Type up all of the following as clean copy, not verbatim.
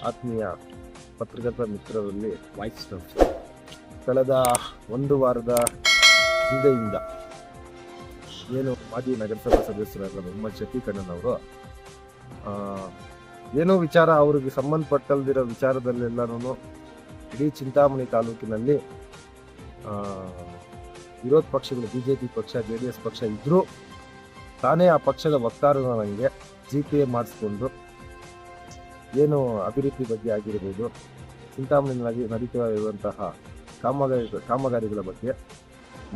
ಆತ್ಮೀಯ ಪತ್ರಕರ್ತ ಮಿತ್ರರಲ್ಲಿ ವಾಯ್ಸ್ ಕಳೆದ ಒಂದು ವಾರದ ಹಿಂದೆಯಿಂದ ಏನು ಮಾಜಿ ನಗರಸಭಾ ಸದಸ್ಯರಾದ ಮೊಹಮ್ಮದ್ ಶಫೀಕ್ ಅಣ್ಣನವರು ಏನೋ ವಿಚಾರ ಅವ್ರಿಗೆ ಸಂಬಂಧಪಟ್ಟಲ್ದಿರೋ ವಿಚಾರದಲ್ಲೆಲ್ಲನೂ ಇಡೀ ಚಿಂತಾಮಣಿ ತಾಲೂಕಿನಲ್ಲಿ ವಿರೋಧ ಪಕ್ಷಗಳು BJP ಪಕ್ಷ JDS ಪಕ್ಷ ಇದ್ರೂ ತಾನೇ ಆ ಪಕ್ಷದ ವಕ್ತಾರನ ನನಗೆ GPA ಮಾಡಿಸ್ಕೊಂಡು ಏನು ಅಭಿವೃದ್ಧಿ ಬಗ್ಗೆ ಆಗಿರ್ಬೋದು, ಚಿಂತಾಮಣಿಯಲ್ಲಿ ನಡೀತಾ ಇರುವಂತಹ ಕಾಮಗಾರಿಗಳ ಬಗ್ಗೆ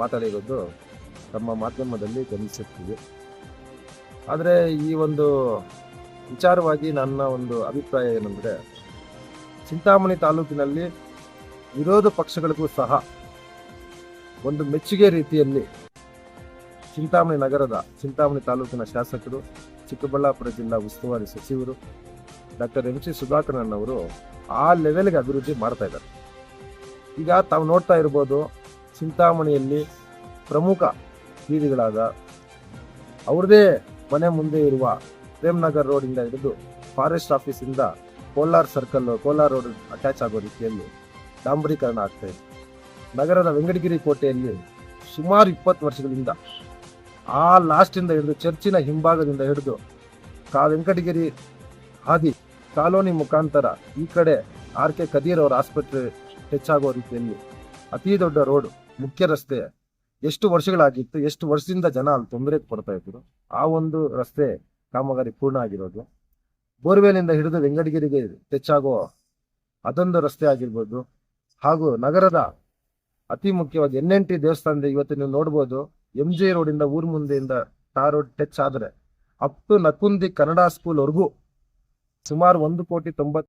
ಮಾತಾಡಿರೋದು ತಮ್ಮ ಮಾಧ್ಯಮದಲ್ಲಿ ಗಮನಿಸುತ್ತೀವಿ. ಆದರೆ ಈ ಒಂದು ವಿಚಾರವಾಗಿ ನನ್ನ ಒಂದು ಅಭಿಪ್ರಾಯ ಏನಂದರೆ, ಚಿಂತಾಮಣಿ ತಾಲೂಕಿನಲ್ಲಿ ವಿರೋಧ ಪಕ್ಷಗಳಿಗೂ ಸಹ ಒಂದು ಮೆಚ್ಚುಗೆ ರೀತಿಯಲ್ಲಿ ಚಿಂತಾಮಣಿ ತಾಲೂಕಿನ ಶಾಸಕರು, ಚಿಕ್ಕಬಳ್ಳಾಪುರ ಜಿಲ್ಲಾ ಉಸ್ತುವಾರಿ ಸಚಿವರು ಡಾಕ್ಟರ್ MC ಸುಧಾಕರಣ್ಣವರು ಆ ಲೆವೆಲ್ಗೆ ಅಭಿವೃದ್ಧಿ ಮಾಡ್ತಾ ಇದ್ದಾರೆ. ಈಗ ತಾವು ನೋಡ್ತಾ ಇರ್ಬೋದು, ಚಿಂತಾಮಣಿಯಲ್ಲಿ ಪ್ರಮುಖ ಬೀದಿಗಳಾದ ಅವ್ರದೇ ಮನೆ ಮುಂದೆ ಇರುವ ಪ್ರೇಮ್ನಗರ್ ರೋಡಿಂದ ಹಿಡಿದು ಫಾರೆಸ್ಟ್ ಆಫೀಸಿಂದ ಕೋಲಾರ ರೋಡ್ ಅಟ್ಯಾಚ್ ಆಗೋ ರೀತಿಯಲ್ಲಿ ಡಾಂಬರೀಕರಣ ಆಗ್ತಾ ಇದೆ. ನಗರದ ವೆಂಕಟಗಿರಿ ಕೋಟೆಯಲ್ಲಿ ಸುಮಾರು 20 ವರ್ಷಗಳಿಂದ ಆ ಲಾಸ್ಟಿಂದ ಹಿಡಿದು ಚರ್ಚಿನ ಹಿಂಭಾಗದಿಂದ ಹಿಡಿದು ವೆಂಕಟಗಿರಿ ಹಾದಿ ಕಾಲೋನಿ ಮುಖಾಂತರ ಈ ಕಡೆ RK ಕದೀರ್ ಅವರ ಆಸ್ಪತ್ರೆ ಹೆಚ್ಚಾಗುವ ರೀತಿಯಲ್ಲಿ ಅತಿ ದೊಡ್ಡ ರೋಡ್, ಮುಖ್ಯ ರಸ್ತೆ ಎಷ್ಟು ವರ್ಷಗಳಾಗಿತ್ತು, ಎಷ್ಟು ವರ್ಷದಿಂದ ಜನ ಅಲ್ಲಿ ತೊಂದರೆ ಪಡ್ತಾ ಇದ್ರು. ಆ ಒಂದು ರಸ್ತೆ ಕಾಮಗಾರಿ ಪೂರ್ಣ ಆಗಿರೋದು. ಬೋರ್ವೆಲಿಂದ ಹಿಡಿದು ವೆಂಕಟಗಿರಿಗೆ ಹೆಚ್ಚಾಗೋ ಅದೊಂದು ರಸ್ತೆ ಆಗಿರ್ಬೋದು. ಹಾಗೂ ನಗರದ ಅತಿ ಮುಖ್ಯವಾಗಿ NNT ದೇವಸ್ಥಾನದ ಇವತ್ತು ನೀವು ನೋಡ್ಬೋದು, MJ ರೋಡಿಂದ ಊರ್ ಮುಂದೆಯಿಂದ ಟಾರ್ ರೋಡ್ ಟಚ್ ಆದ್ರೆ ಅಪ್ ಟು ನಕುಂದಿ ಕನ್ನಡ ಸ್ಕೂಲ್ ವರ್ಗೂ ಸುಮಾರು 1,90,00,000